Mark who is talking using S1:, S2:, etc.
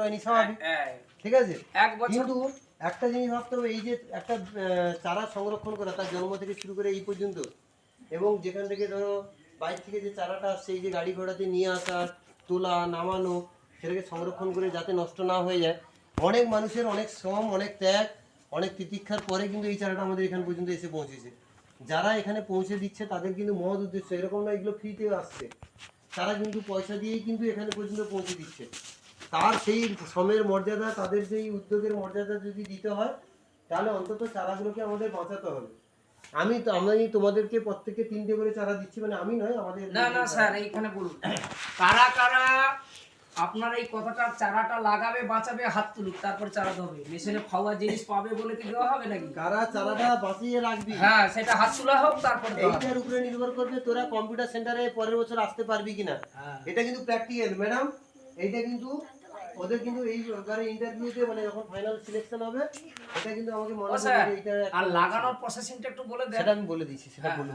S1: হয়নি স্বাভাবিক, ঠিক আছে।
S2: এক বছর
S1: কিন্তু একটা জিনিস ভাবতে হবে, এই যে একটা চারা সংরক্ষণ করা তার জন্ম থেকে শুরু করে এই পর্যন্ত, এবং যেখান থেকে ধরো বাইরে থেকে যে চারাটা আসছে, এই যে গাড়ি ঘোড়াতে নিয়ে আসা, তোলা, নামানো, সেটাকে সংরক্ষণ করে যাতে নষ্ট না হয়ে যায়, অনেক মানুষের অনেক শ্রম, অনেক ত্যাগ, অনেক তিতিক্ষার পরে কিন্তু এই চারাটা আমাদের এখান পর্যন্ত এসে পৌঁছেছে। যারা এখানে পৌঁছে দিচ্ছে তাদের কিন্তু মহৎ উদ্দেশ্য, এরকম না এগুলো ফ্রিতে আসছে, তারা কিন্তু পয়সা দিয়েই কিন্তু এখানে পর্যন্ত পৌঁছে দিচ্ছে। তার সেই শ্রমের মর্যাদা, তাদের সেই উদ্যোগের মর্যাদা যদি দিতে হয়, তাহলে অন্তত চারাগুলোকে আমাদের বাঁচাতে হবে। আমি তোমাদেরকে প্রত্যেককে 3টে করে চারা দিচ্ছি, মানে আমি নয়, আমাদের
S2: না না স্যার এইখানে বলুন কারা কারা আপনার এই কথাটা চারাটা লাগাবে বাঁচাবে হাত তুলুক, তারপর চারা দেবে। মেশিনে খাওয়া জিনিস পাবে বলে কি দেওয়া হবে নাকি?
S1: কারা চারাটা বাঁচিয়ে রাখবি,
S2: হ্যাঁ সেটা হাত তোলা হোক, তারপর দেওয়া হবে।
S1: এইটার উপরে নির্ভর করবে তোরা কম্পিউটার সেন্টারে পরের বছর আসতে পারবি কিনা।
S2: হ্যাঁ।
S1: এটা কিন্তু প্র্যাকটিক্যাল ম্যাডাম, এইটা কিন্তু ওদের কিন্তু এইবারে ইন্টারভিউতে মানে যখন ফাইনাল সিলেকশন হবে, এটা কিন্তু আমাকে মনে
S2: ও স্যার,
S1: করবে এইটা
S2: আর লাগানোর প্রসেসিংটা একটু বলে দেন।
S1: সেটা আমি বলে দিচ্ছি, সেটা
S2: হ্যাঁ,
S1: বলুন।